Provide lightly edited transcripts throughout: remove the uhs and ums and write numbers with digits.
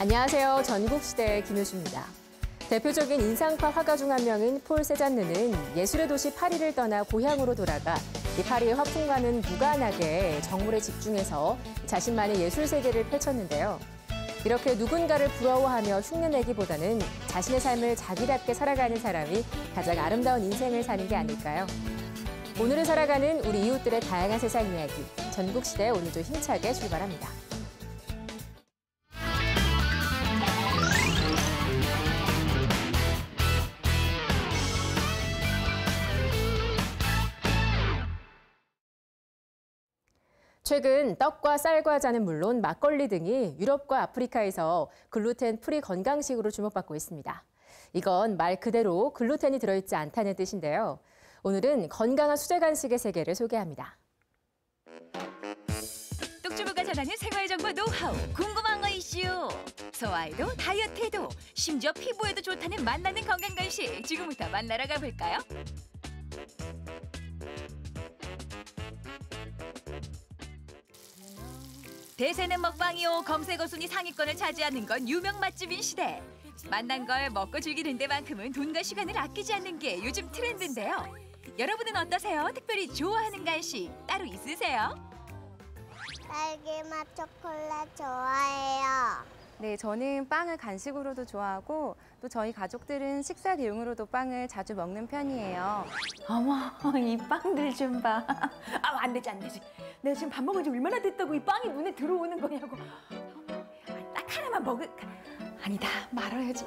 안녕하세요. 전국시대의 김효주입니다. 대표적인 인상파 화가 중 한 명인 폴 세잔느는 예술의 도시 파리를 떠나 고향으로 돌아가 이 파리의 화풍과는 무관하게 정물에 집중해서 자신만의 예술 세계를 펼쳤는데요. 이렇게 누군가를 부러워하며 흉내내기보다는 자신의 삶을 자기답게 살아가는 사람이 가장 아름다운 인생을 사는 게 아닐까요? 오늘을 살아가는 우리 이웃들의 다양한 세상 이야기, 전국시대 오늘도 힘차게 출발합니다. 최근 떡과 쌀과자는 물론 막걸리 등이 유럽과 아프리카에서 글루텐 프리 건강식으로 주목받고 있습니다. 이건 말 그대로 글루텐이 들어있지 않다는 뜻인데요. 오늘은 건강한 수제 간식의 세계를 소개합니다. 똑주부가 전하는 생활정보 노하우, 궁금한 거 이슈. 소화에도 다이어트에도 심지어 피부에도 좋다는 만나는 건강 간식. 지금부터 만나러 가볼까요? 대세는 먹방이요. 검색어 순위 상위권을 차지하는 건 유명 맛집인 시대. 만난 걸 먹고 즐기는 데만큼은 돈과 시간을 아끼지 않는 게 요즘 트렌드인데요. 여러분은 어떠세요? 특별히 좋아하는 간식 따로 있으세요? 딸기맛 초콜릿 좋아해요. 네, 저는 빵을 간식으로도 좋아하고 또 저희 가족들은 식사 대용으로도 빵을 자주 먹는 편이에요. 어머, 이 빵들 좀 봐. 안 되지, 안 되지. 내가 지금 밥 먹은 지 얼마나 됐다고 이 빵이 눈에 들어오는 거냐고. 어머, 딱 하나만 아니다, 말아야지.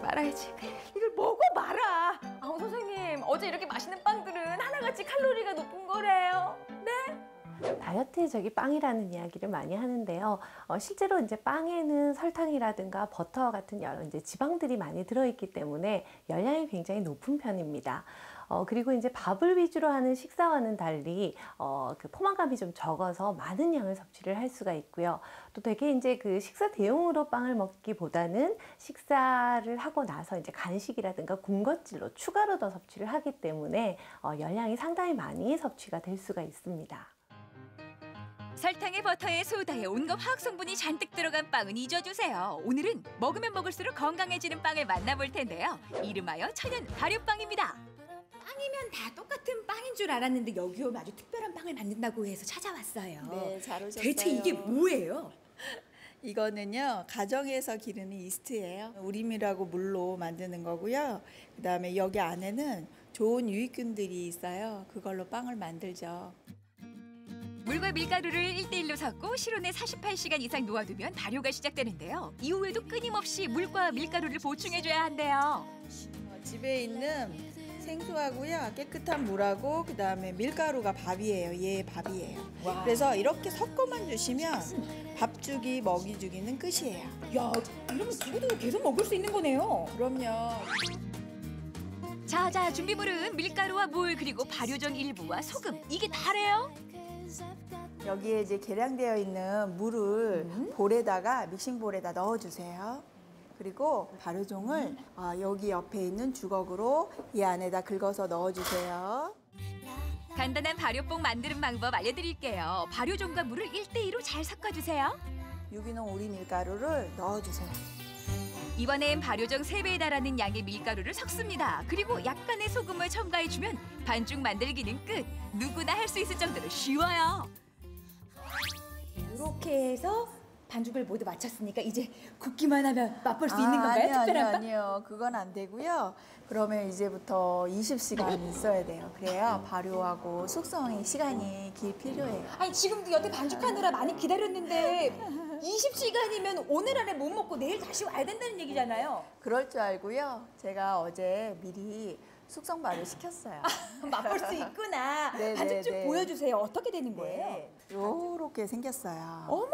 이걸 먹어 말아. 선생님, 어제 이렇게 맛있는 빵들은 하나같이 칼로리가 높은 거래요. 네? 다이어트의 빵이라는 이야기를 많이 하는데요. 실제로 이제 빵에는 설탕이라든가 버터 같은 여러 이제 지방들이 많이 들어있기 때문에 열량이 굉장히 높은 편입니다. 그리고 이제 밥을 위주로 하는 식사와는 달리 그 포만감이 좀 적어서 많은 양을 섭취를 할 수가 있고요. 또 되게 이제 그 식사 대용으로 빵을 먹기보다는 식사를 하고 나서 이제 간식이라든가 군것질로 추가로 더 섭취를 하기 때문에 열량이 상당히 많이 섭취가 될 수가 있습니다. 설탕에 버터에 소다에 온갖 화학 성분이 잔뜩 들어간 빵은 잊어주세요. 오늘은 먹으면 먹을수록 건강해지는 빵을 만나볼 텐데요. 이름하여 천연 발효빵입니다. 빵이면 다 똑같은 빵인 줄 알았는데 여기 오면 아주 특별한 빵을 만든다고 해서 찾아왔어요. 네, 잘 오셨어요. 대체 이게 뭐예요? 이거는요, 가정에서 기르는 이스트예요. 우림이라고 물로 만드는 거고요. 그다음에 여기 안에는 좋은 유익균들이 있어요. 그걸로 빵을 만들죠. 물과 밀가루를 1대1로 섞고 실온에 48시간 이상 놓아두면 발효가 시작되는데요. 이후에도 끊임없이 물과 밀가루를 보충해줘야 한대요. 집에 있는 생수하고요, 깨끗한 물하고 그다음에 밀가루가 밥이에요. 얘 밥이에요. 와. 그래서 이렇게 섞어만 주시면 밥주기, 먹이주기는 끝이에요. 야, 이러면 누구도 계속 먹을 수 있는 거네요. 그럼요. 자, 준비물은 밀가루와 물 그리고 발효전 일부와 소금. 이게 다래요? 여기에 이제 계량되어 있는 물을 볼에다가 믹싱볼에다 넣어주세요. 그리고 발효종을 여기 옆에 있는 주걱으로 이 안에다 긁어서 넣어주세요. 간단한 발효뽕 만드는 방법 알려드릴게요. 발효종과 물을 1대2로 잘 섞어주세요. 유기농 우리 밀가루를 넣어주세요. 이번엔 발효정 3배에 달하는 양의 밀가루를 섞습니다. 그리고 약간의 소금을 첨가해주면 반죽 만들기는 끝. 누구나 할 수 있을 정도로 쉬워요. 이렇게 해서 반죽을 모두 마쳤으니까 이제 굽기만 하면 맛볼 수 있는 건가요? 특별한 빵? 아니요. 그건 안 되고요. 그러면 이제부터 20시간 있어야 돼요. 그래야 발효하고 숙성이 시간이 필요해요. 아니 지금도 여태 반죽하느라 많이 기다렸는데 20시간이면 오늘 안에 못 먹고 내일 다시 와야 된다는 얘기잖아요. 그럴 줄 알고요. 제가 어제 미리 숙성 발효 시켰어요. 맛볼 수 있구나. 네, 반죽 좀 네. 보여주세요. 어떻게 되는 거예요? 네. 요렇게 생겼어요. 어머,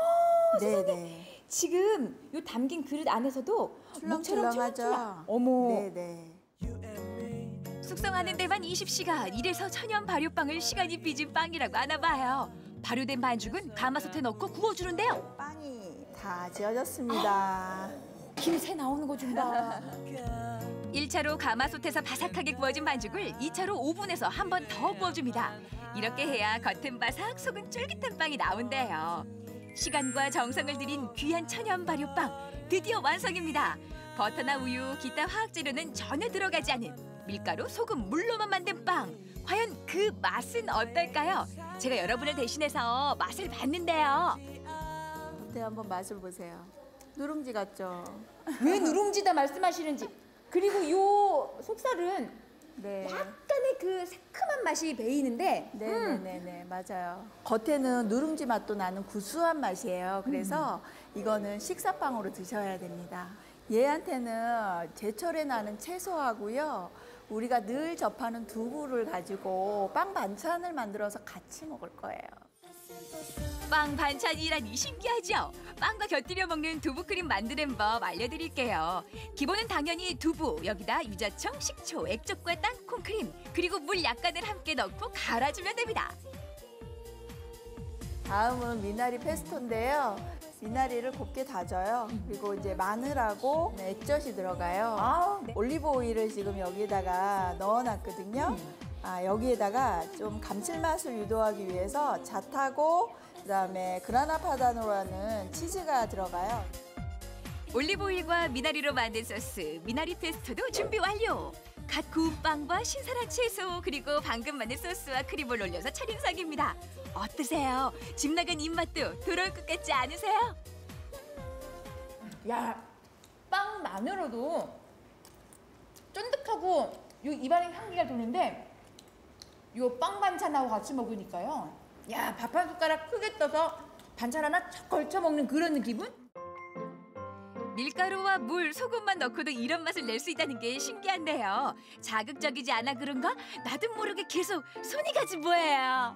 세상에. 지금 요 담긴 그릇 안에서도 묵처럼 출렁출렁하죠? 출렁출렁. 어머. 네네. 숙성하는 데만 20시간. 이래서 천연 발효빵을 시간이 빚은 빵이라고 하나 봐요. 발효된 반죽은 가마솥에 넣고 구워주는데요. 빵이 다 지어졌습니다. 김새 나오는 거 좀 봐. 1차로 가마솥에서 바삭하게 구워진 반죽을 2차로 오븐에서 한 번 더 구워줍니다. 이렇게 해야 겉은 바삭, 속은 쫄깃한 빵이 나온대요. 시간과 정성을 들인 귀한 천연 발효빵 드디어 완성입니다. 버터나 우유, 기타 화학 재료는 전혀 들어가지 않은 밀가루, 소금, 물로만 만든 빵. 과연 그 맛은 어떨까요? 제가 여러분을 대신해서 맛을 봤는데요. 어때 한번 맛을 보세요. 누룽지 같죠? 왜 누룽지다 말씀하시는지. 그리고 요 속살은 네. 약간의 그 새콤한 맛이 배이는데 네네네 맞아요. 겉에는 누룽지 맛도 나는 구수한 맛이에요. 그래서 이거는 식사빵으로 드셔야 됩니다. 얘한테는 제철에 나는 채소하고요. 우리가 늘 접하는 두부를 가지고 빵 반찬을 만들어서 같이 먹을 거예요. 빵 반찬이라니 신기하죠? 빵과 곁들여 먹는 두부크림 만드는 법 알려드릴게요. 기본은 당연히 두부, 여기다 유자청, 식초, 액젓과 땅콩크림, 그리고 물 약간을 함께 넣고 갈아주면 됩니다. 다음은 미나리 페스토인데요. 미나리를 곱게 다져요. 그리고 이제 마늘하고 액젓이 들어가요. 네. 올리브 오일을 지금 여기에다가 넣어놨거든요. 여기에다가 좀 감칠맛을 유도하기 위해서 잣하고 그다음에 그라나 파다노라는 치즈가 들어가요. 올리브오일과 미나리로 만든 소스, 미나리 페스토도 준비 완료. 갓 구운 빵과 신선한 채소, 그리고 방금 만든 소스와 크림을 올려서 차림상입니다. 어떠세요? 집 나간 입맛도 돌아올 것 같지 않으세요? 야, 빵만으로도 쫀득하고 요 입안에 향기가 도는데 요 빵 반찬하고 같이 먹으니까요. 야, 밥 한 숟가락 크게 떠서 반찬 하나 척 걸쳐 먹는 그런 기분? 밀가루와 물, 소금만 넣고도 이런 맛을 낼 수 있다는 게 신기한데요. 자극적이지 않아 그런가? 나도 모르게 계속 손이 가지 뭐예요.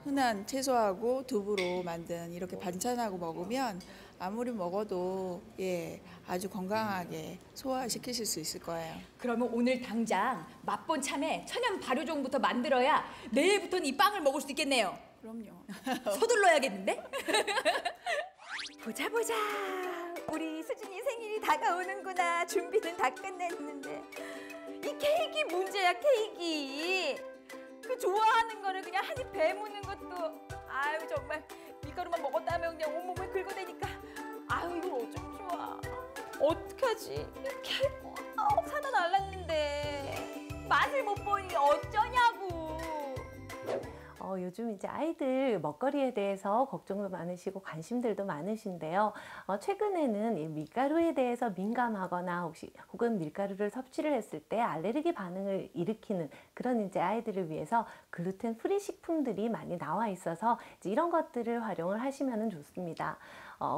흔한 채소하고 두부로 만든 이렇게 반찬하고 먹으면 아무리 먹어도 아주 건강하게 소화시키실 수 있을 거예요. 그러면 오늘 당장 맛본 참외 천연 발효종부터 만들어야 내일부터는 이 빵을 먹을 수 있겠네요. 그럼요. 서둘러야겠는데? 보자 보자. 우리 수진이 생일이 다가오는구나. 준비는 다 끝냈는데 이 케이크 문제야. 케이크 그 좋아하는 거를 그냥 한 입 베무는 것도 아유 정말 밀가루만 먹었다면 그냥 온몸을 긁어대니까 아유 이걸 어쩜 좋아. 어떡하지? 케이크 사다 달랐는데 맛을 못 보니 어쩌냐고. 요즘 이제 아이들 먹거리에 대해서 걱정도 많으시고 관심들도 많으신데요. 최근에는 이 밀가루에 대해서 민감하거나 혹은 밀가루를 섭취를 했을 때 알레르기 반응을 일으키는 그런 이제 아이들을 위해서 글루텐 프리 식품들이 많이 나와 있어서 이제 이런 것들을 활용을 하시면 좋습니다.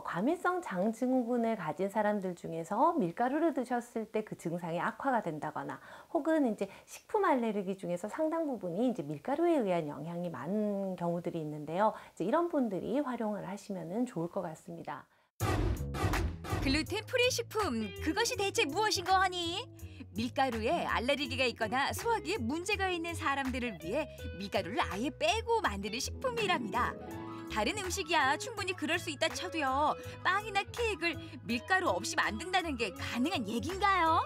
과민성 장 증후군을 가진 사람들 중에서 밀가루를 드셨을 때 그 증상이 악화가 된다거나 혹은 이제 식품 알레르기 중에서 상당 부분이 이제 밀가루에 의한 영향이 많은 경우들이 있는데요. 이제 이런 분들이 활용을 하시면 좋을 것 같습니다. 글루텐 프리 식품, 그것이 대체 무엇인고 하니? 밀가루에 알레르기가 있거나 소화기에 문제가 있는 사람들을 위해 밀가루를 아예 빼고 만드는 식품이랍니다. 다른 음식이야 충분히 그럴 수 있다 쳐도요. 빵이나 케이크를 밀가루 없이 만든다는 게 가능한 얘긴가요?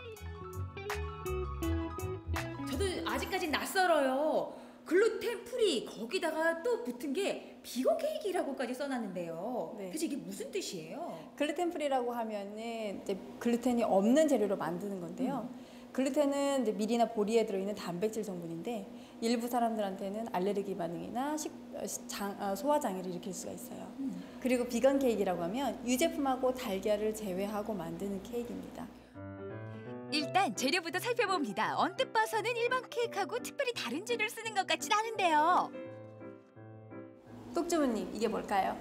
저도 아직까지 낯설어요. 글루텐 프리 거기다가 또 붙은 게 비건 케이크라고까지 써놨는데요. 네. 대체 이게 무슨 뜻이에요? 글루텐 프리라고 하면은 이제 글루텐이 없는 재료로 만드는 건데요. 글루텐은 이제 밀이나 보리에 들어있는 단백질 성분인데 일부 사람들한테는 알레르기 반응이나 소화 장애를 일으킬 수가 있어요. 그리고 비건 케이크라고 하면 유제품하고 달걀을 제외하고 만드는 케이크입니다. 일단 재료부터 살펴봅니다. 언뜻 봐서는 일반 케이크하고 특별히 다른 재료를 쓰는 것 같진 않은데요. 똑주부님, 이게 뭘까요?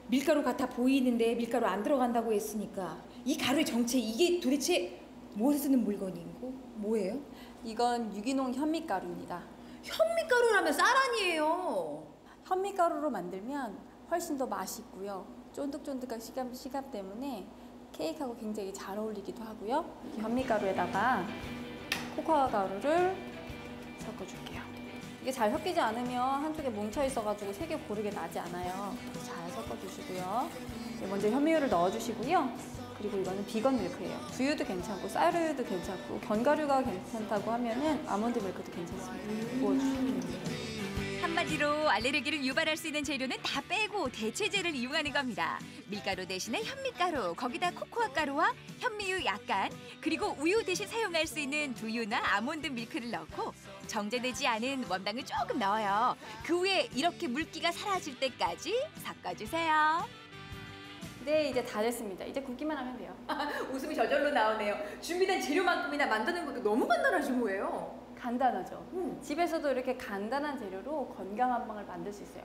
밀가루 같아 보이는데 밀가루 안 들어간다고 했으니까 이 가루의 정체 이게 도대체 무엇에 쓰는 물건이고 뭐예요? 이건 유기농 현미가루입니다. 현미가루라면 쌀 아니에요. 현미가루로 만들면 훨씬 더 맛있고요. 쫀득쫀득한 식감 때문에 케이크하고 굉장히 잘 어울리기도 하고요. 현미가루에다가 코코아 가루를 섞어줄게요. 이게 잘 섞이지 않으면 한쪽에 뭉쳐 있어가지고 색이 고르게 나지 않아요. 잘 섞어주시고요. 먼저 현미유를 넣어주시고요. 그리고 이거는 비건 밀크예요. 두유도 괜찮고 쌀우유도 괜찮고 견과류가 괜찮다고 하면은 아몬드 밀크도 괜찮습니다. 부어주시면 한마디로 알레르기를 유발할 수 있는 재료는 다 빼고 대체재를 이용하는 겁니다. 밀가루 대신에 현미가루, 거기다 코코아 가루와 현미유 약간, 그리고 우유 대신 사용할 수 있는 두유나 아몬드 밀크를 넣고 정제되지 않은 원당을 조금 넣어요. 그 후에 이렇게 물기가 사라질 때까지 섞어주세요. 네, 이제 다 됐습니다. 이제 굽기만 하면 돼요. 웃음이 저절로 나오네요. 준비된 재료만큼이나 만드는 것도 너무 간단하신 거예요. 간단하죠. 집에서도 이렇게 간단한 재료로 건강한 빵을 만들 수 있어요.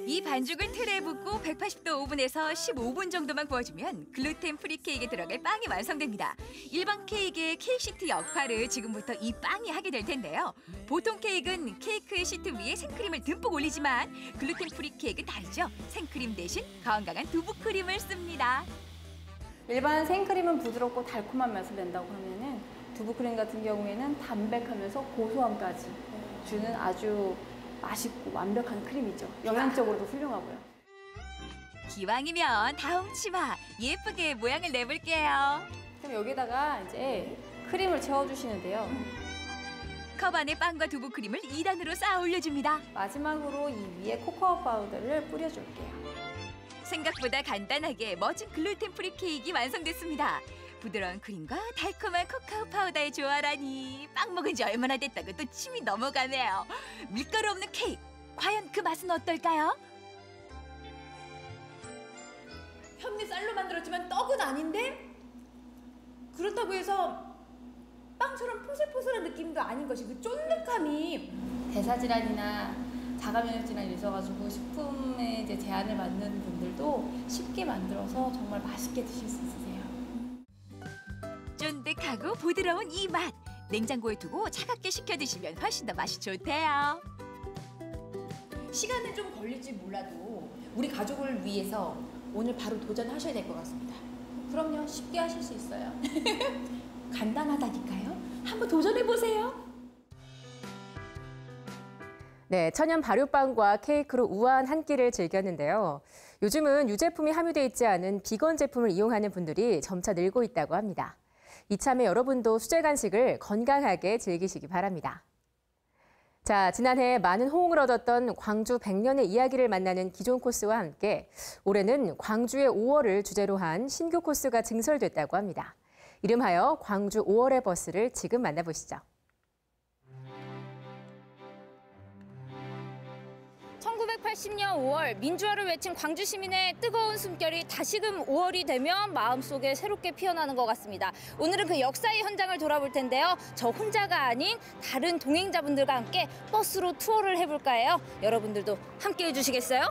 이 반죽을 틀에 붓고 180도 오븐에서 15분 정도만 구워주면 글루텐 프리 케이크에 들어갈 빵이 완성됩니다. 일반 케이크의 케이크 시트 역할을 지금부터 이 빵이 하게 될 텐데요. 보통 케이크는 케이크 시트 위에 생크림을 듬뿍 올리지만 글루텐 프리 케이크는 다르죠. 생크림 대신 건강한 두부 크림을 씁니다. 일반 생크림은 부드럽고 달콤한 맛을 낸다고 하면은 두부크림 같은 경우에는 담백하면서 고소함까지 주는 아주 맛있고 완벽한 크림이죠. 영양적으로도 훌륭하고요. 기왕이면 다음 치마 예쁘게 모양을 내볼게요. 그럼 여기다가 이제 크림을 채워주시는데요. 컵 안에 빵과 두부 크림을 2단으로 쌓아 올려줍니다. 마지막으로 이 위에 코코아 파우더를 뿌려줄게요. 생각보다 간단하게 멋진 글루텐 프리 케이크가 완성됐습니다. 부드러운 크림과 달콤한 코코아 파우더의 조화라니 빵 먹은 지 얼마나 됐다고 또 침이 넘어가네요. 밀가루 없는 케이크, 과연 그 맛은 어떨까요? 현미쌀로 만들었지만 떡은 아닌데 그렇다고 해서 빵처럼 포슬포슬한 느낌도 아닌 것이 그 쫀득함이 대사질환이나 자가면역 질환이 있어가지고 식품에 이제 제한을 받는 분들도 쉽게 만들어서 정말 맛있게 드실 수 있으세요. 쫀득하고 부드러운 이 맛. 냉장고에 두고 차갑게 식혀 드시면 훨씬 더 맛이 좋대요. 시간은 좀 걸릴지 몰라도 우리 가족을 위해서 오늘 바로 도전하셔야 될 것 같습니다. 그럼요, 쉽게 하실 수 있어요. 간단하다니까요. 한번 도전해보세요. 네, 천연 발효빵과 케이크로 우아한 한 끼를 즐겼는데요. 요즘은 유제품이 함유돼 있지 않은 비건 제품을 이용하는 분들이 점차 늘고 있다고 합니다. 이참에 여러분도 수제 간식을 건강하게 즐기시기 바랍니다. 자, 지난해 많은 호응을 얻었던 광주 100년의 이야기를 만나는 기존 코스와 함께 올해는 광주의 5월을 주제로 한 신규 코스가 증설됐다고 합니다. 이름하여 광주 5월의 버스를 지금 만나보시죠. 1980년 5월 민주화를 외친 광주 시민의 뜨거운 숨결이 다시금 5월이 되면 마음속에 새롭게 피어나는 것 같습니다. 오늘은 그 역사의 현장을 돌아볼 텐데요. 저 혼자가 아닌 다른 동행자분들과 함께 버스로 투어를 해볼까 해요. 여러분들도 함께 해주시겠어요?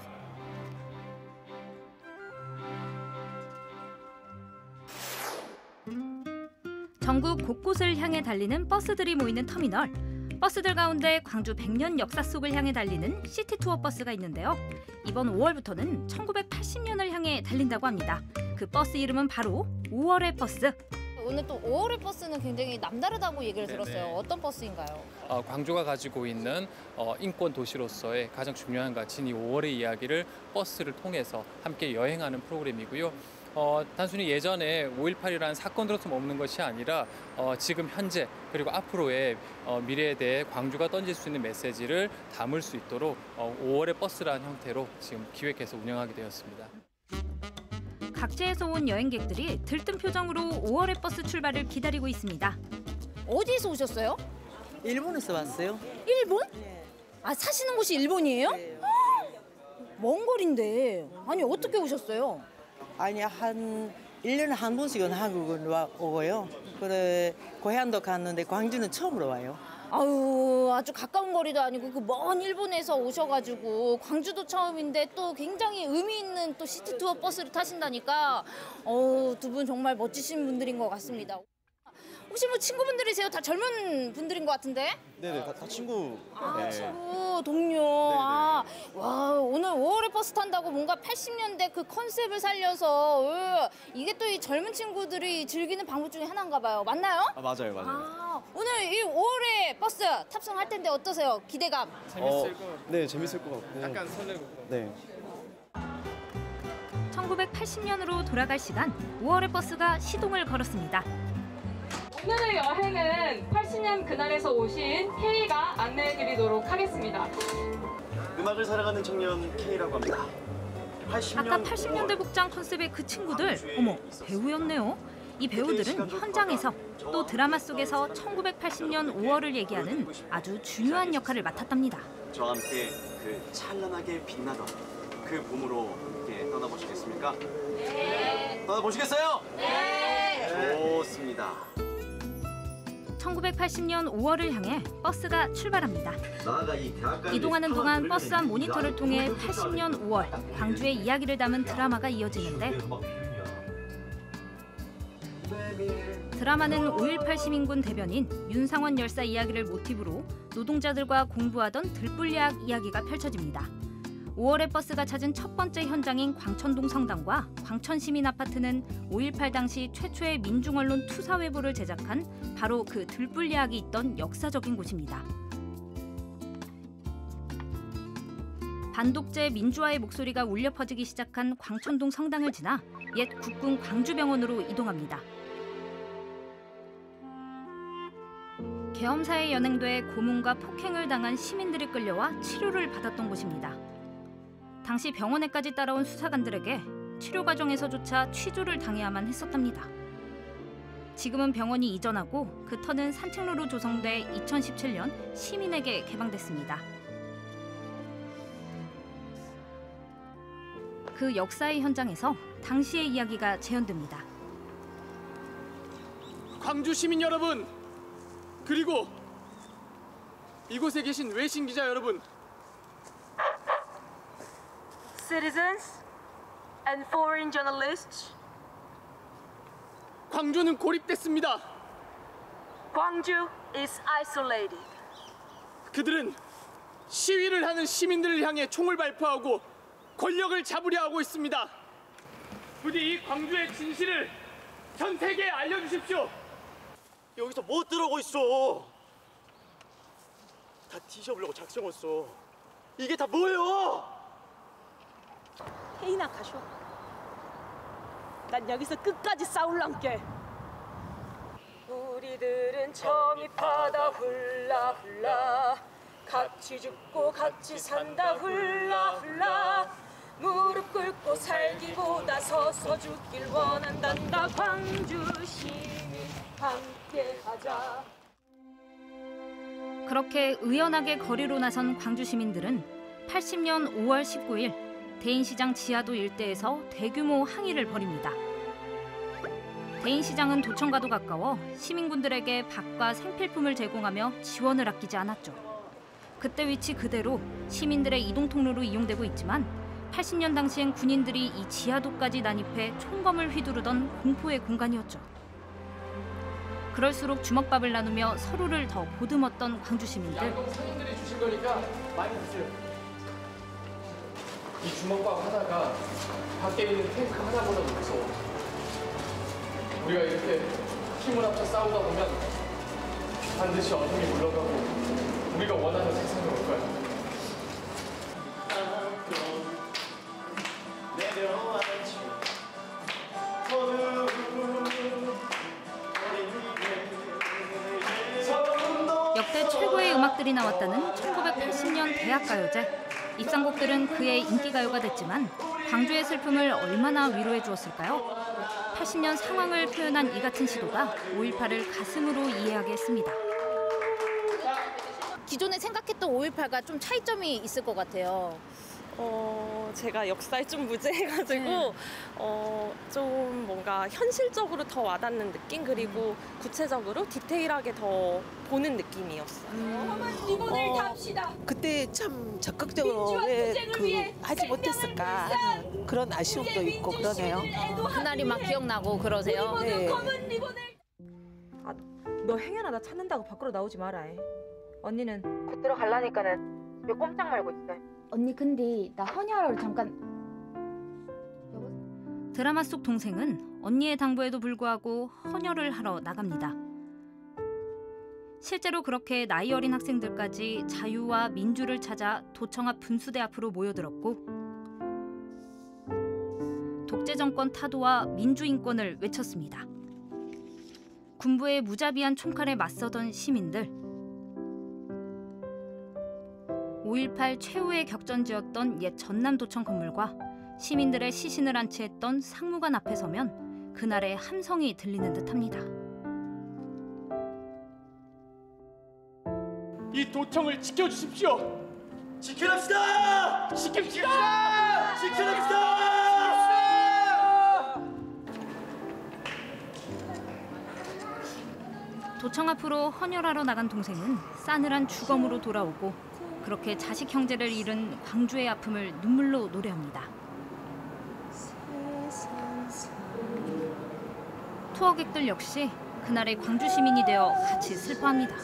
전국 곳곳을 향해 달리는 버스들이 모이는 터미널. 버스들 가운데 광주 100년 역사 속을 향해 달리는 시티투어 버스가 있는데요. 이번 5월부터는 1980년을 향해 달린다고 합니다. 그 버스 이름은 바로 5월의 버스. 오늘 또 5월의 버스는 굉장히 남다르다고 얘기를 들었어요. 어떤 버스인가요? 광주가 가지고 있는 인권 도시로서의 가장 중요한 가치인 이 5월의 이야기를 버스를 통해서 함께 여행하는 프로그램이고요. 단순히 예전에 5.18이라는 사건으로서 머무는 것이 아니라 지금 현재 그리고 앞으로의 미래에 대해 광주가 던질 수 있는 메시지를 담을 수 있도록 5월의 버스라는 형태로 지금 기획해서 운영하게 되었습니다. 각지에서 온 여행객들이 들뜬 표정으로 5월의 버스 출발을 기다리고 있습니다. 어디에서 오셨어요? 일본에서 왔어요. 일본? 아, 사시는 곳이 일본이에요? 네. 먼 거리인데. 아니, 어떻게 오셨어요? 아니 한 1년에 한 번씩은 한국은 오고요. 그래 고향도 갔는데 광주는 처음으로 와요. 아유, 아주 가까운 거리도 아니고 그 먼 일본에서 오셔가지고 광주도 처음인데 또 굉장히 의미 있는 또 시티 투어 버스를 타신다니까 두 분 정말 멋지신 분들인 것 같습니다. 혹시 뭐 친구분들이세요? 다 젊은 분들인 것 같은데? 네네, 다 친구. 아, 네. 친구, 동료. 아, 와, 오늘 5월의 버스 탄다고 뭔가 80년대 그 컨셉을 살려서 이게 또 이 젊은 친구들이 즐기는 방법 중에 하나인가 봐요. 맞나요? 아, 맞아요, 맞아요. 아, 오늘 이 5월의 버스 탑승할 텐데 어떠세요? 기대감? 네, 재밌을 것 같고. 약간 설레고. 네. 1980년으로 돌아갈 시간 5월의 버스가 시동을 걸었습니다. 오늘의 여행은 80년 그날에서 오신 K가 안내해드리도록 하겠습니다. 음악을 사랑하는 청년 K라고 합니다. 아까 80년대 복장 컨셉의 그 친구들, 어머, 배우였네요. 이 배우들은 현장에서 또 드라마 속에서 1980년 5월을 얘기하는 아주 중요한 역할을 맡았답니다. 저와 함께 그 찬란하게 빛나던 그 봄으로 함께 떠나보시겠습니까? 네. 떠나보시겠어요? 네. 좋습니다. 1980년 5월을 향해 버스가 출발합니다. 이동하는 동안 버스 안 모니터를 통해 80년 5월 광주의 이야기를 담은 드라마가 이어지는데 드라마는 5.18 시민군 대변인 윤상원 열사 이야기를 모티브로 노동자들과 공부하던 들불야학 이야기가 펼쳐집니다. 5월의 버스가 찾은 첫 번째 현장인 광천동 성당과 광천시민아파트는 5.18 당시 최초의 민중언론 투사회보를 제작한 바로 그 들불야학이 있던 역사적인 곳입니다. 반독재 민주화의 목소리가 울려 퍼지기 시작한 광천동 성당을 지나 옛 국군 광주병원으로 이동합니다. 계엄사에 연행돼 고문과 폭행을 당한 시민들이 끌려와 치료를 받았던 곳입니다. 당시 병원에까지 따라온 수사관들에게 치료 과정에서조차 취조를 당해야만 했었답니다. 지금은 병원이 이전하고 그 터는 산책로로 조성돼 2017년 시민에게 개방됐습니다. 그 역사의 현장에서 당시의 이야기가 재현됩니다. 광주 시민 여러분, 그리고 이곳에 계신 외신 기자 여러분, Citizens and foreign journalists. 광주는 고립됐습니다. 광주 is isolated. 그들은 시위를 하는 시민들을 향해 총을 발포하고 권력을 잡으려 하고 있습니다. 부디 이 광주의 진실을 전 세계에 알려주십시오. 여기서 뭐 들어오고 있어? 다 뒤져보려고 작정했어. 이게 다 뭐예요? K나 가쇼. 난 여기서 끝까지 싸울란게. 우리들은 점입하다 훌라훌라, 같이 죽고 같이 산다 훌라훌라, 무릎 꿇고 살기보다 서서 죽길 원한단다. 광주 시민 함께하자. 그렇게 의연하게 거리로 나선 광주 시민들은 80년 5월 19일 대인시장 지하도 일대에서 대규모 항의를 벌입니다. 대인시장은 도청과도 가까워 시민군들에게 밥과 생필품을 제공하며 지원을 아끼지 않았죠. 그때 위치 그대로 시민들의 이동 통로로 이용되고 있지만 80년 당시엔 군인들이 이 지하도까지 난입해 총검을 휘두르던 공포의 공간이었죠. 그럴수록 주먹밥을 나누며 서로를 더 보듬었던 광주 시민들. 양동 상인들이 주신 거니까 많이 드세요. 이 주먹밥 하나가 밖에 있는 탱크 하나보다 무서워. 우리가 이렇게 힘을 합쳐 싸우다 보면 반드시 어둠이 물러가고 우리가 원하는 세상이 올 거야. 역대 최고의 음악들이 나왔다는 1980년 대학가요제. 입상곡들은 그의 인기가요가 됐지만 광주의 슬픔을 얼마나 위로해 주었을까요? 80년 상황을 표현한 이 같은 시도가 5.18을 가슴으로 이해하게 했습니다. 기존에 생각했던 5.18과 좀 차이점이 있을 것 같아요. 제가 역사에 좀 무죄해가지고 좀 뭔가 현실적으로 더 와닿는 느낌, 그리고 구체적으로 디테일하게 더 보는 느낌이었어요. 리본을 답시다. 그때 참 적극적으로 왜 하지 못했을까 하는 그런 아쉬움도 있고 그러네요. 그날이 막 기억나고 그러세요? 네. 너 행여나 나 찾는다고 밖으로 나오지 마라. 언니는 곧 들어가려니까는 왜 꼼짝 말고 있어. 언니 근데 나 헌혈하러 잠깐. 드라마 속 동생은 언니의 당부에도 불구하고 헌혈을 하러 나갑니다. 실제로 그렇게 나이 어린 학생들까지 자유와 민주를 찾아 도청 앞 분수대 앞으로 모여들었고 독재 정권 타도와 민주인권을 외쳤습니다. 군부의 무자비한 총칼에 맞서던 시민들. 5.18 최후의 격전지였던 옛 전남도청 건물과 시민들의 시신을 안치했던 상무관 앞에 서면 그날의 함성이 들리는 듯합니다. 이 도청을 지켜주십시오. 지켜납시다. 지킵시다. 지켜납시다. 도청 앞으로 헌혈하러 나간 동생은 싸늘한 주검으로 돌아오고 그렇게 자식 형제를 잃은 광주의 아픔을 눈물로 노래합니다. 투어객들 역시 그날의 광주 시민이 되어 같이 슬퍼합니다.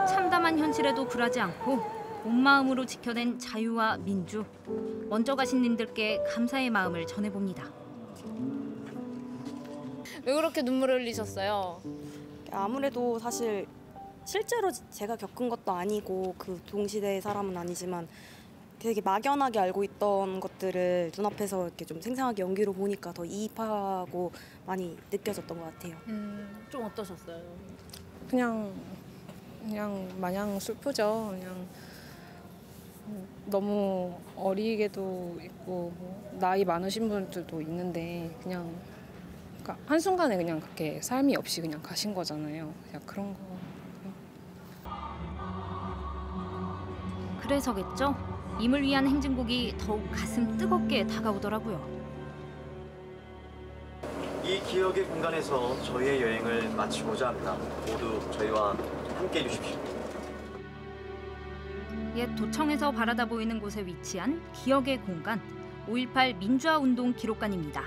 참담한 현실에도 굴하지 않고 온 마음으로 지켜낸 자유와 민주. 먼저 가신 님들께 감사의 마음을 전해봅니다. 왜 그렇게 눈물을 흘리셨어요? 아무래도 사실 실제로 제가 겪은 것도 아니고 그 동시대의 사람은 아니지만 되게 막연하게 알고 있던 것들을 눈앞에서 이렇게 좀 생생하게 연기로 보니까 더 이입하고 많이 느껴졌던 것 같아요. 좀 어떠셨어요? 그냥 마냥 슬프죠. 그냥 너무 어리게도 있고 나이 많으신 분들도 있는데 그냥 그러니까 한순간에 그냥 그렇게 삶이 없이 그냥 가신 거잖아요. 그냥 그런 거. 그래서겠죠? 임을 위한 행진곡이 더욱 가슴 뜨겁게 다가오더라고요. 이 기억의 공간에서 저희의 여행을 마치고자 합니다. 모두 저희와 함께해 주십시오. 옛 도청에서 바라다 보이는 곳에 위치한 기억의 공간, 5.18 민주화운동 기록관입니다.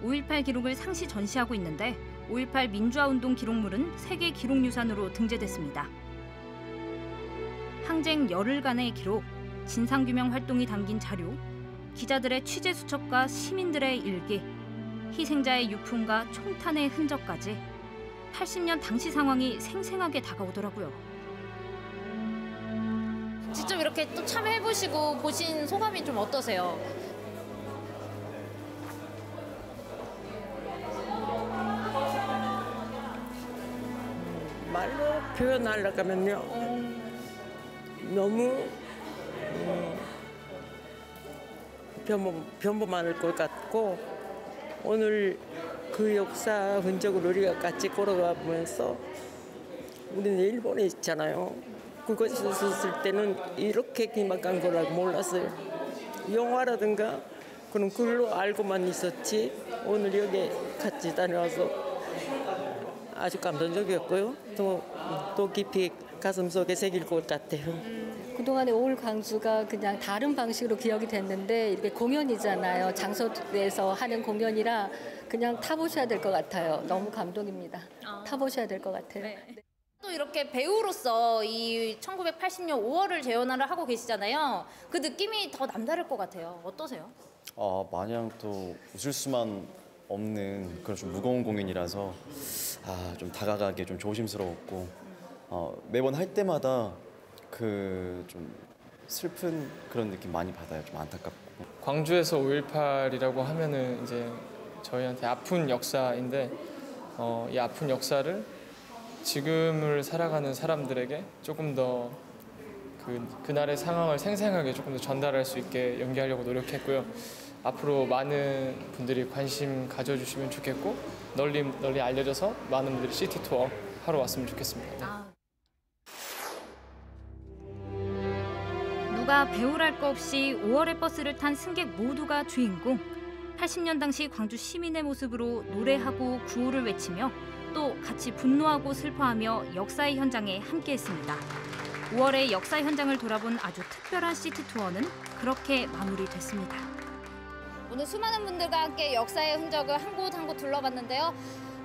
5.18 기록을 상시 전시하고 있는데 5.18 민주화운동 기록물은 세계 기록유산으로 등재됐습니다. 항쟁 열흘간의 기록, 진상규명 활동이 담긴 자료, 기자들의 취재 수첩과 시민들의 일기, 희생자의 유품과 총탄의 흔적까지 80년 당시 상황이 생생하게 다가오더라고요. 직접 이렇게 또 참여해보시고 보신 소감이 좀 어떠세요? 말로 표현하려고 하면요. 너무 변모할 것 같고 오늘 그 역사 흔적을 우리가 같이 걸어가 보면서 우리는 일본에 있잖아요. 그곳에 있었을 때는 이렇게 기막한 거라고 몰랐어요. 영화라든가 그런 글로 알고만 있었지 오늘 여기 같이 다녀와서 아주 감동적이었고요. 또 깊이 가슴속에 새길 것 같아요. 그동안에 5.18 광주가 그냥 다른 방식으로 기억이 됐는데 이렇게 공연이잖아요. 장소에서 하는 공연이라 그냥 타보셔야 될 것 같아요. 너무 감동입니다. 타보셔야 될 것 같아요. 네. 또 이렇게 배우로서 이 1980년 5월을 재현을 하고 계시잖아요. 그 느낌이 더 남다를 것 같아요. 어떠세요? 마냥 또 웃을 수만 없는 그런 좀 무거운 공연이라서 좀 다가가기 좀 조심스러웠고 매번 할 때마다 그 좀 슬픈 그런 느낌 많이 받아요. 좀 안타깝고. 광주에서 5.18이라고 하면은 이제 저희한테 아픈 역사인데 이 아픈 역사를 지금을 살아가는 사람들에게 조금 더 그날의 상황을 생생하게 조금 더 전달할 수 있게 연기하려고 노력했고요. 앞으로 많은 분들이 관심 가져주시면 좋겠고 널리 알려져서 많은 분들이 시티 투어 하러 왔으면 좋겠습니다. 누가 배우랄 거 없이 5월의 버스를 탄 승객 모두가 주인공. 80년 당시 광주 시민의 모습으로 노래하고 구호를 외치며 또 같이 분노하고 슬퍼하며 역사의 현장에 함께했습니다. 5월의 역사 현장을 돌아본 아주 특별한 시티 투어는 그렇게 마무리됐습니다. 오늘 수많은 분들과 함께 역사의 흔적을 한 곳 한 곳 둘러봤는데요.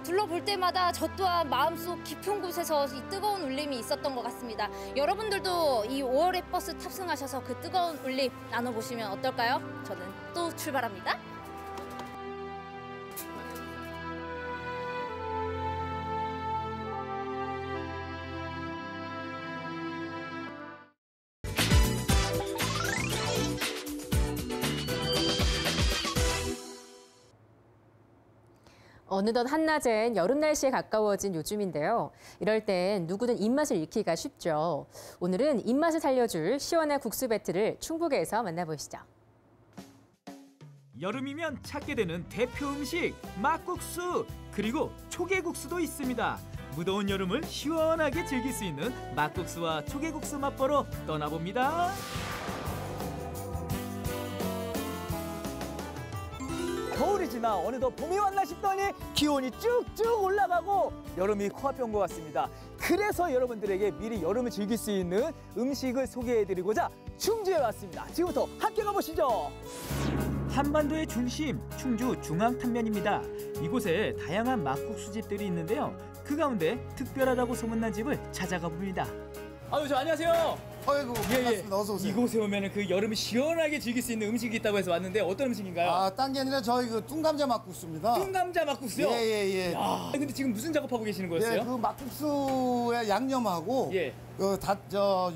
둘러볼 때마다 저 또한 마음속 깊은 곳에서 이 뜨거운 울림이 있었던 것 같습니다. 여러분들도 이 5월의 버스 탑승하셔서 그 뜨거운 울림 나눠보시면 어떨까요? 저는 또 출발합니다. 어느덧 한낮엔 여름 날씨에 가까워진 요즘인데요. 이럴 땐 누구든 입맛을 잃기가 쉽죠. 오늘은 입맛을 살려줄 시원한 국수 배틀을 충북에서 만나보시죠. 여름이면 찾게 되는 대표 음식 막국수, 그리고 초계국수도 있습니다. 무더운 여름을 시원하게 즐길 수 있는 막국수와 초계국수 맛보러 떠나봅니다. 겨울이 지나 어느덧 봄이 왔나 싶더니 기온이 쭉쭉 올라가고 여름이 코앞에 온 것 같습니다. 그래서 여러분들에게 미리 여름을 즐길 수 있는 음식을 소개해드리고자 충주에 왔습니다. 지금부터 함께 가보시죠. 한반도의 중심, 충주 중앙탄면입니다. 이곳에 다양한 막국수집들이 있는데요. 그 가운데 특별하다고 소문난 집을 찾아가 봅니다. 아유, 저 안녕하세요. 아이고, 반갑습니다. 어서 오세요. 이곳에 오면은 그 여름을 시원하게 즐길 수 있는 음식이 있다고 해서 왔는데 어떤 음식인가요? 아, 딴 게 아니라 저희 그 뚱감자 막국수입니다. 뚱감자 막국수요? 예. 야, 근데 지금 무슨 작업하고 계시는 거였어요? 예, 그 막국수에 양념하고 예.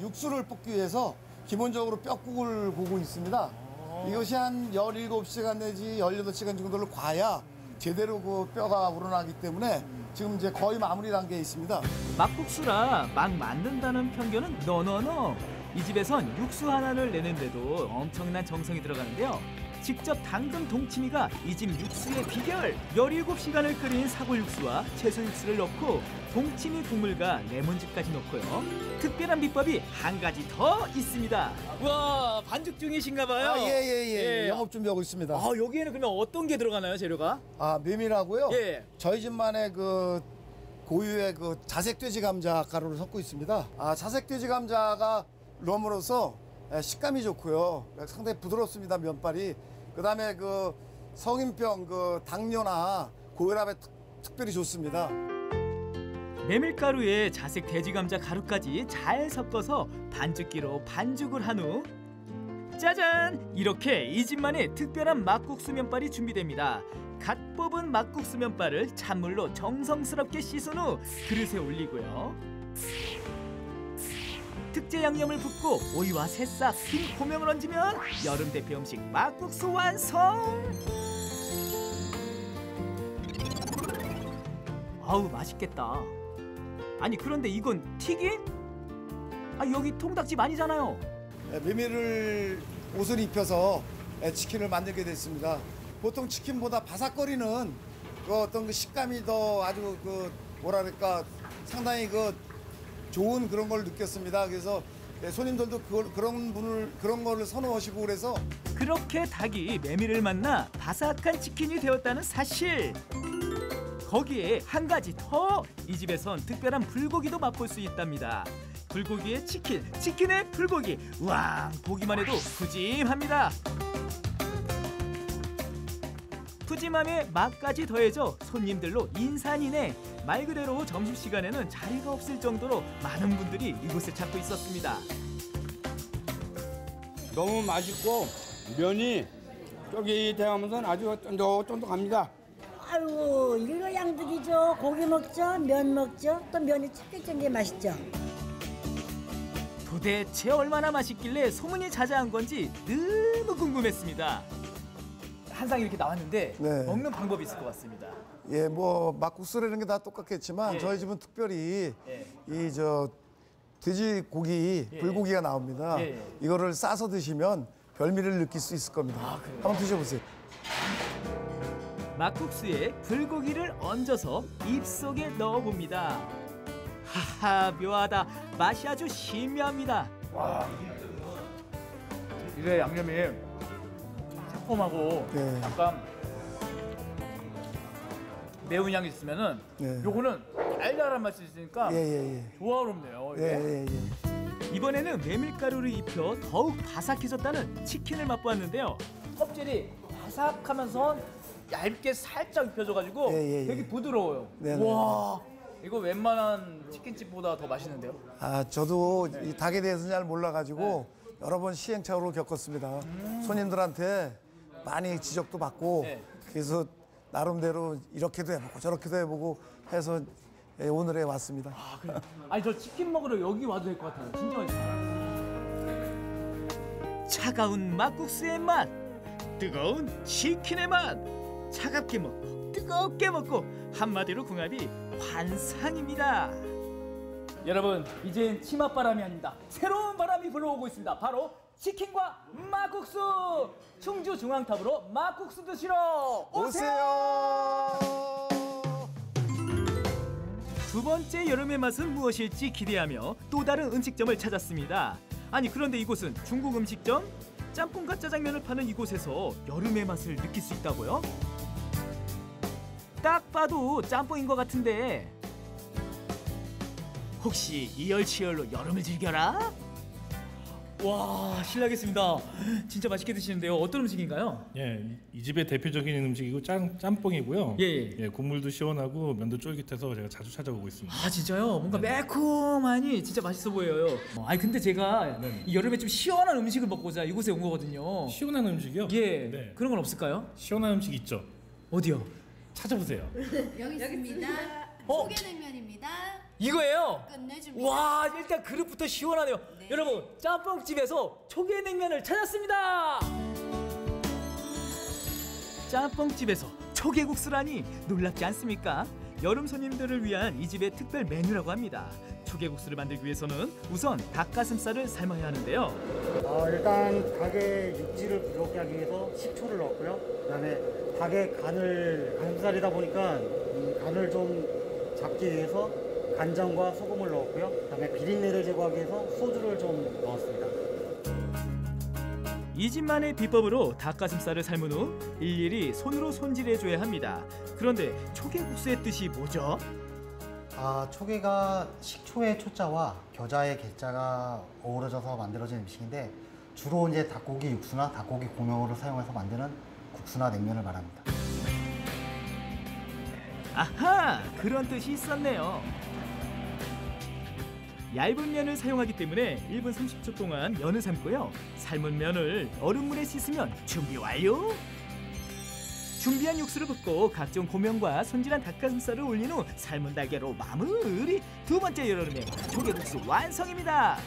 육수를 볶기 위해서 기본적으로 뼈국을 고고 있습니다. 이것이 한 17시간 내지 18시간 정도를 과야 제대로 그 뼈가 우러나기 때문에 지금 이제 거의 마무리 단계에 있습니다. 막국수라 막 만든다는 편견은 너너너. 이 집에선 육수 하나를 내는데도 엄청난 정성이 들어가는데요. 직접 담근 동치미가 이 집 육수의 비결. 17시간을 끓인 사골 육수와 채소 육수를 넣고 동치미 국물과 레몬즙까지 넣고요. 특별한 비법이 한 가지 더 있습니다. 와, 반죽 중이신가 봐요. 아, 예. 영업 준비하고 있습니다. 아, 여기에는 그러면 어떤 게 들어가나요, 재료가? 아, 메밀하고요. 예. 저희 집만의 그 고유의 그 자색 돼지 감자 가루를 섞고 있습니다. 아, 자색 돼지 감자가 넣음으로써 식감이 좋고요. 상당히 부드럽습니다, 면발이. 그다음에 그 성인병 그 당뇨나 고혈압에 특별히 좋습니다. 메밀가루에 자색 돼지감자 가루까지 잘 섞어서 반죽기로 반죽을 한 후 짜잔! 이렇게 이 집만의 특별한 막국수 면발이 준비됩니다. 갓 뽑은 막국수 면발을 찬물로 정성스럽게 씻은 후 그릇에 올리고요. 특제 양념을 붓고 오이와 새싹, 흰 고명을 얹으면 여름 대표 음식 막국수 완성! 아우, 맛있겠다. 아니, 그런데 이건 튀김? 아, 여기 통닭집 아니잖아요. 메밀을 옷을 입혀서 치킨을 만들게 됐습니다. 보통 치킨보다 바삭거리는 그 어떤 그 식감이 더 아주 그 뭐랄까 상당히 그 좋은 그런 걸 느꼈습니다. 그래서 손님들도 그런 거를 선호하시고 그래서 그렇게 닭이 메밀을 만나 바삭한 치킨이 되었다는 사실. 거기에 한 가지 더, 이 집에선 특별한 불고기도 맛볼 수 있답니다. 불고기에 치킨, 치킨에 불고기. 와, 보기만 해도 푸짐합니다. 푸짐함에 맛까지 더해져 손님들로 인산이네. 말 그대로 점심시간에는 자리가 없을 정도로 많은 분들이 이곳을 찾고 있었습니다. 너무 맛있고 면이 쫄깃하면서 아주 쫀득쫀득합니다. 아유, 일거양득이죠. 고기 먹죠, 면 먹죠, 또 면이 쫄깃쫄깃 맛있죠. 도대체 얼마나 맛있길래 소문이 자자한 건지 너무 궁금했습니다. 한 상 이렇게 나왔는데 네. 먹는 방법이 있을 것 같습니다. 예, 뭐 막국수라는 게 다 똑같겠지만 예. 저희 집은 특별히 예. 이 저 돼지고기, 예. 불고기가 나옵니다. 예. 이거를 싸서 드시면 별미를 느낄 수 있을 겁니다. 한번 드셔보세요. 막국수에 불고기를 얹어서 입속에 넣어봅니다. 하하, 묘하다. 맛이 아주 신묘합니다. 와, 이게 양념이 새콤하고 네. 약간 매운 향이 있으면은 네. 요거는 달달한 맛이 있으니까 예. 조화롭네요. 이게. 예. 이번에는 메밀가루를 입혀 더욱 바삭해졌다는 치킨을 맛보았는데요. 껍질이 바삭하면서 얇게 살짝 입혀져가지고 예. 되게 부드러워요. 네네. 와, 이거 웬만한 치킨집보다 더 맛있는데요? 아, 저도 이 닭에 대해서는 잘 몰라가지고 네. 여러 번 시행착오를 겪었습니다. 손님들한테 많이 지적도 받고 네. 그래서 나름대로 이렇게도 해보고 저렇게도 해보고 해서 오늘에 왔습니다. 아, 그래. 아니, 저 치킨 먹으러 여기 와도 될 것 같아요. 진짜 맛있어요. 차가운 막국수의 맛, 뜨거운 치킨의 맛. 차갑게 먹고 뜨겁게 먹고 한마디로 궁합이 환상입니다. 여러분, 이젠 치맛바람이 아닙니다. 새로운 바람이 불어오고 있습니다. 바로 치킨과 막국수! 충주 중앙탑으로 막국수 드시러 오세요! 두 번째 여름의 맛은 무엇일지 기대하며 또 다른 음식점을 찾았습니다. 아니 그런데 이곳은 중국 음식점? 짬뽕과 짜장면을 파는 이곳에서 여름의 맛을 느낄 수 있다고요? 딱 봐도 짬뽕인 것 같은데 혹시 이열치열로 여름을 즐겨라? 와, 실례하겠습니다. 진짜 맛있게 드시는데요. 어떤 음식인가요? 예, 이 집의 대표적인 음식이고 짬뽕이고요. 예. 국물도 시원하고 면도 쫄깃해서 제가 자주 찾아오고 있습니다. 아, 진짜요? 뭔가 매콤하니 진짜 맛있어 보여요. 아니 근데 제가 이 여름에 좀 시원한 음식을 먹고자 이곳에 온 거거든요. 시원한 음식이요? 예. 네. 그런 건 없을까요? 시원한 음식 있죠. 어디요? 찾아보세요. 여기 있습니다. 소개냉면입니다. 이거예요? 끝내줍니다. 와, 일단 그릇부터 시원하네요. 여러분, 짬뽕집에서 초계냉면을 찾았습니다. 짬뽕집에서 초계국수라니 놀랍지 않습니까? 여름 손님들을 위한 이 집의 특별 메뉴라고 합니다. 초계국수를 만들기 위해서는 우선 닭가슴살을 삶아야 하는데요. 일단 닭의 육질을 부드럽게 하기 위해서 식초를 넣었고요. 그다음에 닭의 가슴살이다 보니까 이 간을 좀 잡기 위해서 간장과 소금을 넣었고요. 그다음에 비린내를 제거하기 위해서 소주를 좀 넣었습니다. 이 집만의 비법으로 닭가슴살을 삶은 후 일일이 손으로 손질해줘야 합니다. 그런데 초계국수의 뜻이 뭐죠? 초계가 식초의 초자와 겨자의 개자가 어우러져서 만들어진 음식인데 주로 이제 닭고기 육수나 닭고기 고명으로 사용해서 만드는 국수나 냉면을 말합니다. 아하! 그런 뜻이 있었네요. 얇은 면을 사용하기 때문에 1분 30초 동안 면을 삶고요. 삶은 면을 얼음물에 씻으면 준비 완료! 준비한 육수를 붓고 각종 고명과 손질한 닭가슴살을 올린 후 삶은 달걀로 마무리! 두 번째 여름의 초계국수 완성입니다!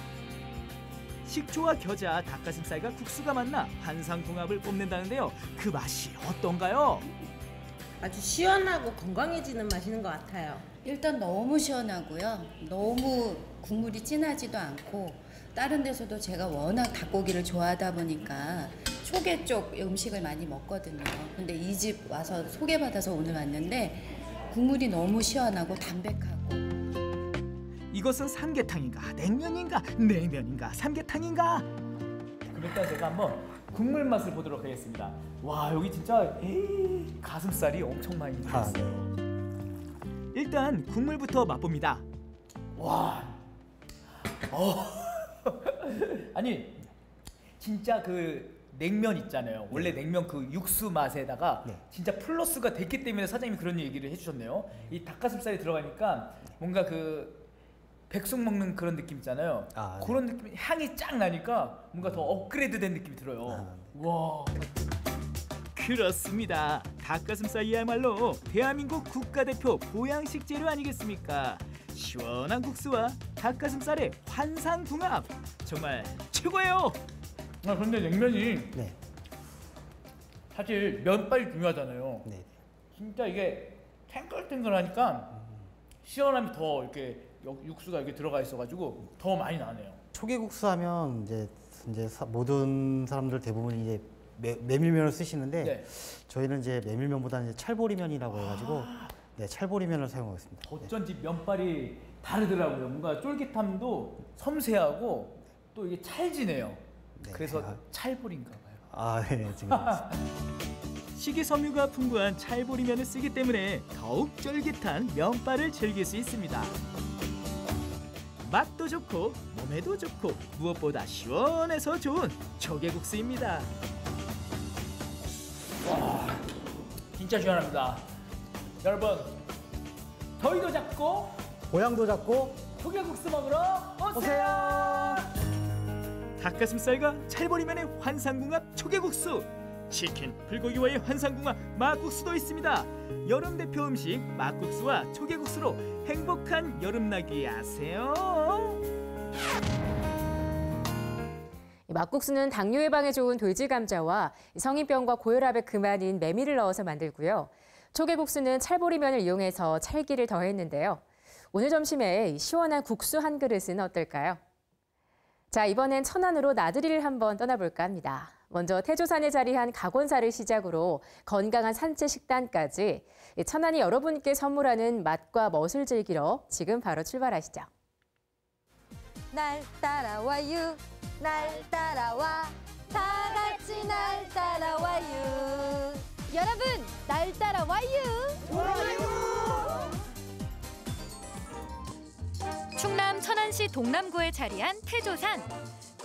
식초와 겨자, 닭가슴살과 국수가 만나 환상궁합을 뽐낸다는데요. 그 맛이 어떤가요? 아주 시원하고 건강해지는 맛인 것 같아요. 일단 너무 시원하고요. 너무 국물이 진하지도 않고 다른 데서도 제가 워낙 닭고기를 좋아하다 보니까 초계 쪽 음식을 많이 먹거든요. 근데 이 집 와서 소개받아서 오늘 왔는데 국물이 너무 시원하고 담백하고. 이것은 삼계탕인가 냉면인가 냉면인가 삼계탕인가? 그럼 일단 제가 한번 국물 맛을 보도록 하겠습니다. 와, 여기 진짜 가슴살이 엄청 많이 들어있어요. 일단 국물부터 맛봅니다. 와, 아니 진짜 그 냉면 있잖아요. 원래 냉면 그 육수 맛에다가 진짜 플러스가 됐기 때문에 사장님이 그런 얘기를 해주셨네요. 이 닭가슴살이 들어가니까 뭔가 그 백숙 먹는 그런 느낌 있잖아요. 그런 느낌, 향이 쫙 나니까 뭔가 더 업그레이드된 느낌이 들어요. 와. 그렇습니다. 닭가슴살이야말로 대한민국 국가대표 보양식 재료 아니겠습니까? 시원한 국수와 닭가슴살의 환상궁합 정말 최고예요. 그런데 냉면이 사실 면발이 중요하잖아요. 진짜 이게 탱글탱글하니까 시원함이 더 이렇게 육수가 이렇게 들어가 있어가지고 더 많이 나네요. 초계국수 하면 이제 모든 사람들 대부분 이제 메밀면을 쓰시는데 저희는 이제 메밀면보다는 이제 찰보리면이라고 해가지고 찰보리면을 사용하고 있습니다. 어쩐지 면발이 다르더라고요. 뭔가 쫄깃함도 섬세하고 또 이게 찰지네요. 그래서 찰보리인가 봐요. 지금. 식이섬유가 풍부한 찰보리면을 쓰기 때문에 더욱 쫄깃한 면발을 즐길 수 있습니다. 맛도 좋고 몸에도 좋고 무엇보다 시원해서 좋은 초계국수입니다. 와, 진짜 시원합니다. 여러분, 더위도 잡고 고향도 잡고 초계국수 먹으러 오세요. 닭가슴살과 찰보리면의 환상궁합 초계국수, 치킨, 불고기와의 환상궁합 막국수도 있습니다. 여름 대표 음식 막국수와 초계국수로 행복한 여름나기 하세요. 막국수는 당뇨 예방에 좋은 돌지 감자와 성인병과 고혈압에 그만인 메밀을 넣어서 만들고요. 초계국수는 찰보리면을 이용해서 찰기를 더했는데요. 오늘 점심에 시원한 국수 한 그릇은 어떨까요? 자, 이번엔 천안으로 나들이를 한번 떠나볼까 합니다. 먼저 태조산에 자리한 각원사를 시작으로 건강한 산채 식단까지 천안이 여러분께 선물하는 맛과 멋을 즐기러 지금 바로 출발하시죠. 날 따라와요, 날 따라와, 다 같이 날 따라와요. 여러분, 날 따라와요. 좋아요. 충남 천안시 동남구에 자리한 태조산.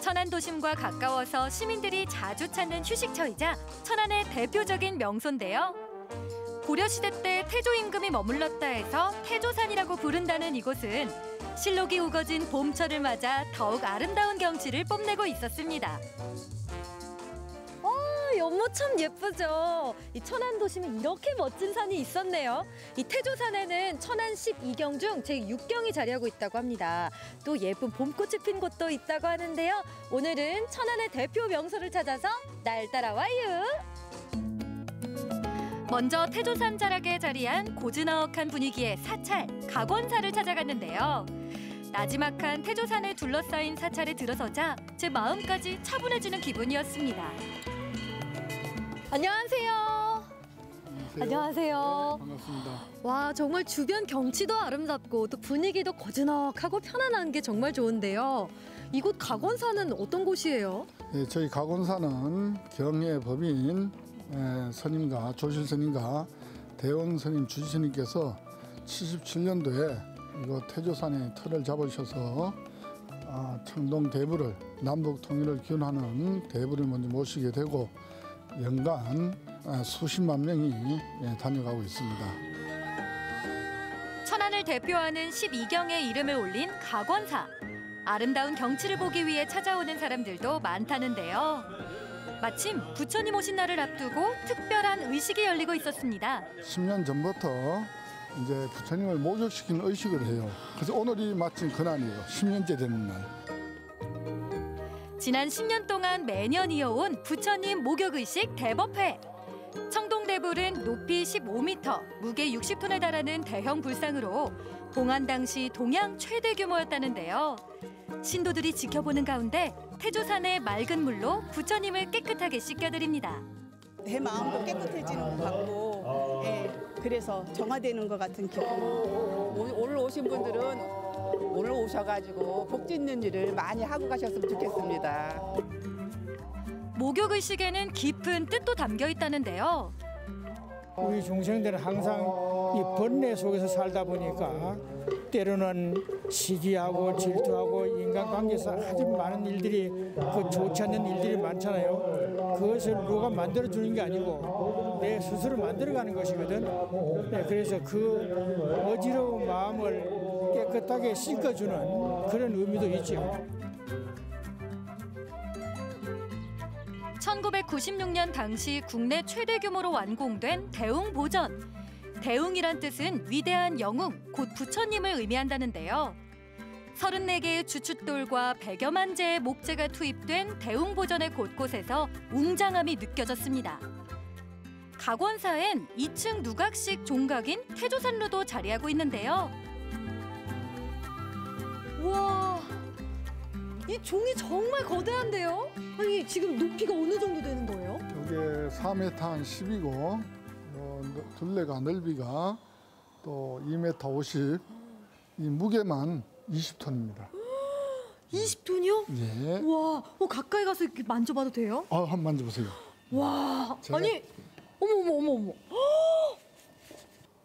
천안 도심과 가까워서 시민들이 자주 찾는 휴식처이자 천안의 대표적인 명소인데요. 고려시대 때 태조 임금이 머물렀다 해서 태조산이라고 부른다는 이곳은 실록이 우거진 봄철을 맞아 더욱 아름다운 경치를 뽐내고 있었습니다. 연못 참 예쁘죠. 이 천안 도심에 이렇게 멋진 산이 있었네요. 이 태조산에는 천안 12경 중 제6경이 자리하고 있다고 합니다. 또 예쁜 봄꽃이 핀 곳도 있다고 하는데요. 오늘은 천안의 대표 명소를 찾아서 날 따라와요. 먼저 태조산 자락에 자리한 고즈넉한 분위기의 사찰, 각원사를 찾아갔는데요. 나지막한 태조산에 둘러싸인 사찰에 들어서자 제 마음까지 차분해지는 기분이었습니다. 안녕하세요. 안녕하세요. 반갑습니다. 와, 정말 주변 경치도 아름답고 또 분위기도 고즈넉하고 편안한 게 정말 좋은데요. 이곳 각원사는 어떤 곳이에요? 네, 저희 각원사는 경의 법인 스님과 조실 스님과 대원 스님, 주지 스님께서 77년도에 이곳 태조산에 터를 잡으셔서 청동 대부를 남북 통일을 기원하는 대부를 먼저 모시게 되고 연간 수십만 명이 다녀가고 있습니다. 천안을 대표하는 12경의 이름을 올린 각원사. 아름다운 경치를 보기 위해 찾아오는 사람들도 많다는데요. 마침 부처님 오신 날을 앞두고 특별한 의식이 열리고 있었습니다. 10년 전부터 이제 부처님을 목욕시키는 의식을 해요. 그래서 오늘이 마침 그날이에요. 10년째 되는 날. 지난 10년 동안 매년 이어온 부처님 목욕의식 대법회. 청동대불은 높이 15m, 무게 60톤에 달하는 대형 불상으로 봉안 당시 동양 최대 규모였다는데요. 신도들이 지켜보는 가운데 태조산의 맑은 물로 부처님을 깨끗하게 씻겨드립니다. 내 마음도 깨끗해지는 것 같고, 그래서 정화되는 것 같은 기분. 오늘 오신 분들은 오늘 오셔가지고 복 짓는 일을 많이 하고 가셨으면 좋겠습니다. 목욕의식에는 깊은 뜻도 담겨 있다는데요. 우리 중생들은 항상 이 번뇌 속에서 살다 보니까 때로는 시기하고 질투하고 인간관계에서 아주 많은 일들이 좋지 않는 일들이 많잖아요. 그것을 누가 만들어주는 게 아니고 내 스스로 만들어가는 것이거든. 그래서 그 어지러운 마음을 깨끗하게 씻어주는 그런 의미도 있죠. 1996년 당시 국내 최대 규모로 완공된 대웅보전. 대웅이란 뜻은 위대한 영웅, 곧 부처님을 의미한다는데요. 34개의 주춧돌과 100여만 재의 목재가 투입된 대웅보전의 곳곳에서 웅장함이 느껴졌습니다. 각원사엔 2층 누각식 종각인 태조산로도 자리하고 있는데요. 우와, 이 종이 정말 거대한데요? 아니, 지금 높이가 어느 정도 되는 거예요? 이게 4m 한 10이고 둘레가 넓이가 또 2m 50, 이 무게만 20톤입니다. 20톤이요? 예. 와, 가까이 가서 이렇게 만져봐도 돼요? 한번 만져보세요. 와, 아니, 어머.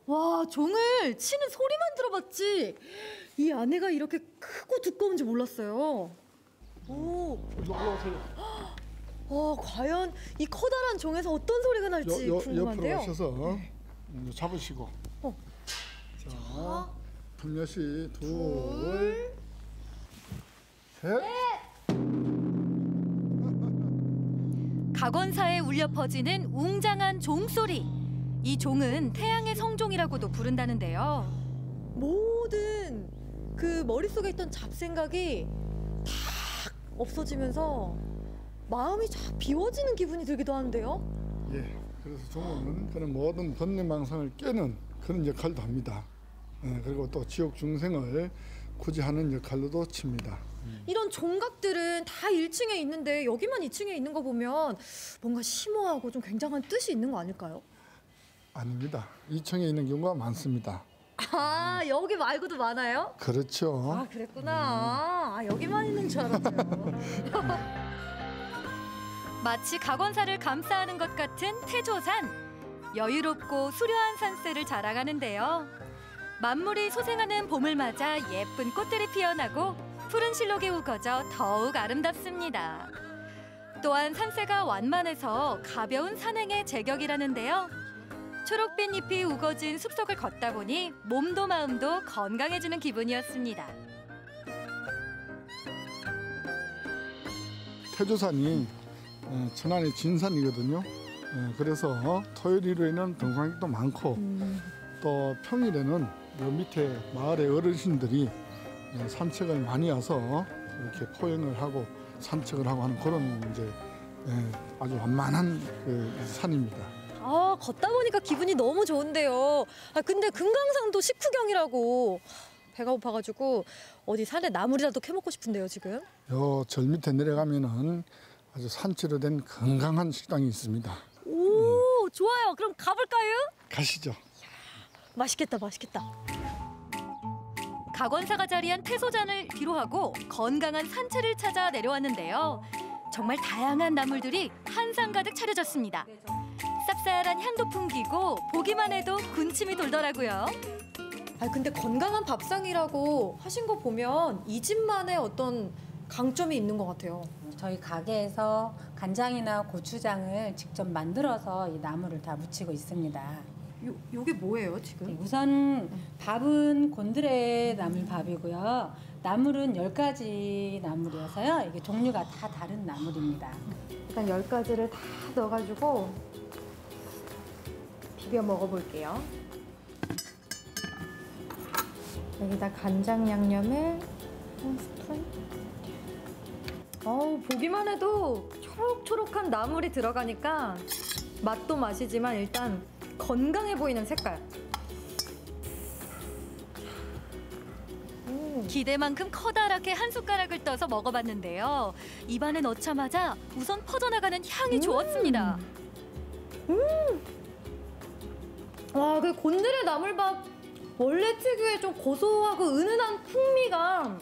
와, 종을 치는 소리만 들어봤지 이 안에가 이렇게 크고 두꺼운지 몰랐어요. 오. 과연 이 커다란 종에서 어떤 소리가 날지 궁금한데요. 옆으로 오셔서 잡으시고. 자, 둘, 둘, 셋. 각원사에 울려 퍼지는 웅장한 종소리. 이 종은 태양의 성종이라고도 부른다는데요. 모든 그 머릿속에 있던 잡생각이 다 없어지면서 마음이 쫙 비워지는 기분이 들기도 하는데요. 예, 그래서 종어는 그런 모든 번뇌망상을 깨는 그런 역할도 합니다. 그리고 또 지옥 중생을 구제하는 역할로도 칩니다. 이런 종각들은 다 1층에 있는데 여기만 2층에 있는 거 보면 뭔가 심오하고 좀 굉장한 뜻이 있는 거 아닐까요? 아닙니다. 2층에 있는 경우가 많습니다. 아, 여기 말고도 많아요? 그렇죠. 아, 그랬구나. 아, 여기만 있는 줄 알았어요. 마치 각원사를 감싸는 것 같은 태조산. 여유롭고 수려한 산세를 자랑하는데요. 만물이 소생하는 봄을 맞아 예쁜 꽃들이 피어나고 푸른 실록이 우거져 더욱 아름답습니다. 또한 산세가 완만해서 가벼운 산행의 제격이라는데요. 초록빛 잎이 우거진 숲속을 걷다 보니 몸도 마음도 건강해지는 기분이었습니다. 태조산이 천안의 진산이거든요. 그래서 토요일에는 등산객도 많고 또 평일에는 요 밑에 마을의 어르신들이 산책을 많이 와서 이렇게 포행을 하고 산책을 하고 하는 그런 이제 아주 완만한 그 산입니다. 아, 걷다 보니까 기분이 너무 좋은데요. 아, 근데 금강산도 식후경이라고 배가 고파가지고 어디 산에 나물이라도 캐먹고 싶은데요, 지금. 요 절 밑에 내려가면은 아주 산채로 된 건강한 식당이 있습니다. 오, 좋아요. 그럼 가볼까요? 가시죠. 맛있겠다, 맛있겠다. 각원사가 자리한 태소잔을 뒤로하고 건강한 산채를 찾아 내려왔는데요. 정말 다양한 나물들이 한상 가득 차려졌습니다. 쌉쌀한 향도 풍기고 보기만 해도 군침이 돌더라고요. 아, 근데 건강한 밥상이라고 하신 거 보면 이 집만의 어떤 강점이 있는 것 같아요. 저희 가게에서 간장이나 고추장을 직접 만들어서 이 나물을 다 무치고 있습니다. 요게 뭐예요, 지금? 우선 밥은 곤드레 나물 밥이고요. 나물은 10가지 나물이어서요. 이게 종류가 다 다른 나물입니다. 일단 10가지를 다 넣어가지고 비벼 먹어볼게요. 여기다 간장 양념을 한 스푼. 어우, 보기만 해도 초록초록한 나물이 들어가니까 맛도 맛이지만 일단 건강해 보이는 색깔. 기대만큼 커다랗게 한 숟가락을 떠서 먹어봤는데요. 입안에 넣자마자 우선 퍼져나가는 향이 좋았습니다. 와, 그 곤드레 나물밥 원래 특유의 좀 고소하고 은은한 풍미가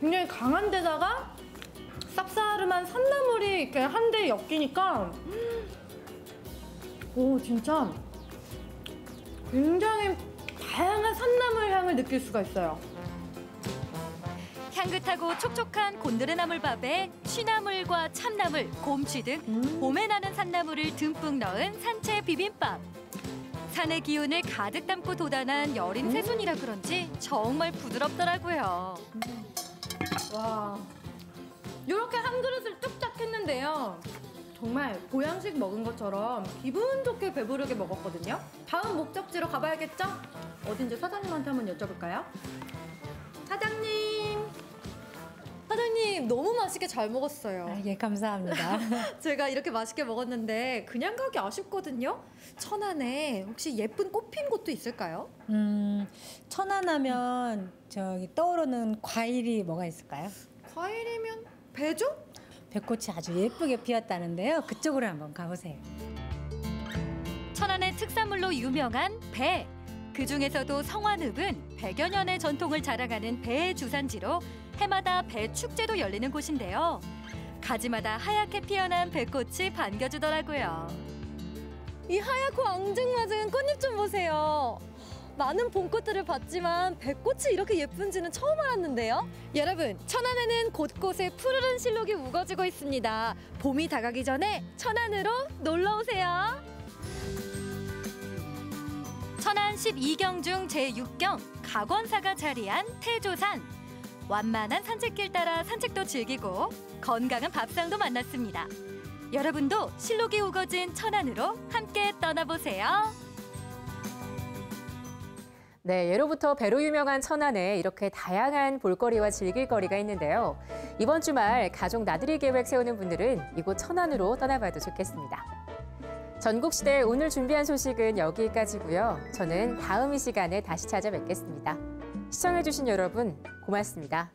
굉장히 강한 데다가 쌉싸름한 산나물이 이렇게 한데 엮이니까 오, 진짜 굉장히 다양한 산나물 향을 느낄 수가 있어요. 향긋하고 촉촉한 곤드레 나물밥에 취나물과 참나물, 곰취 등 봄에 나는 산나물을 듬뿍 넣은 산채 비빔밥. 산의 기운을 가득 담고 돋아난 여린 새순이라 그런지 정말 부드럽더라고요. 와, 이렇게 한 그릇을 뚝딱 했는데요. 정말 보양식 먹은 것처럼 기분 좋게 배부르게 먹었거든요. 다음 목적지로 가봐야겠죠? 어딘지 사장님한테 한번 여쭤볼까요? 사장님! 사장님, 너무 맛있게 잘 먹었어요. 예, 감사합니다. 제가 이렇게 맛있게 먹었는데 그냥 가기 아쉽거든요. 천안에 혹시 예쁜 꽃 핀 곳도 있을까요? 천안하면 저기 떠오르는 과일이 뭐가 있을까요? 과일이면 배죠? 배꽃이 아주 예쁘게 피었다는데요. 그쪽으로 한번 가보세요. 천안의 특산물로 유명한 배. 그중에서도 성완읍은 100여 년의 전통을 자랑하는 배의 주산지로 해마다 배 축제도 열리는 곳인데요. 가지마다 하얗게 피어난 배꽃이 반겨주더라고요. 이 하얗고 앙증맞은 꽃잎 좀 보세요. 많은 봄꽃들을 봤지만 배꽃이 이렇게 예쁜지는 처음 알았는데요. 여러분, 천안에는 곳곳에 푸르른 실록이 우거지고 있습니다. 봄이 다가기 전에 천안으로 놀러오세요. 천안 12경 중 제6경 각원사가 자리한 태조산. 완만한 산책길 따라 산책도 즐기고 건강한 밥상도 만났습니다. 여러분도 실록이 우거진 천안으로 함께 떠나보세요. 네, 예로부터 배로 유명한 천안에 이렇게 다양한 볼거리와 즐길거리가 있는데요. 이번 주말 가족 나들이 계획 세우는 분들은 이곳 천안으로 떠나봐도 좋겠습니다. 전국시대 오늘 준비한 소식은 여기까지고요. 저는 다음 이 시간에 다시 찾아뵙겠습니다. 시청해주신 여러분 고맙습니다.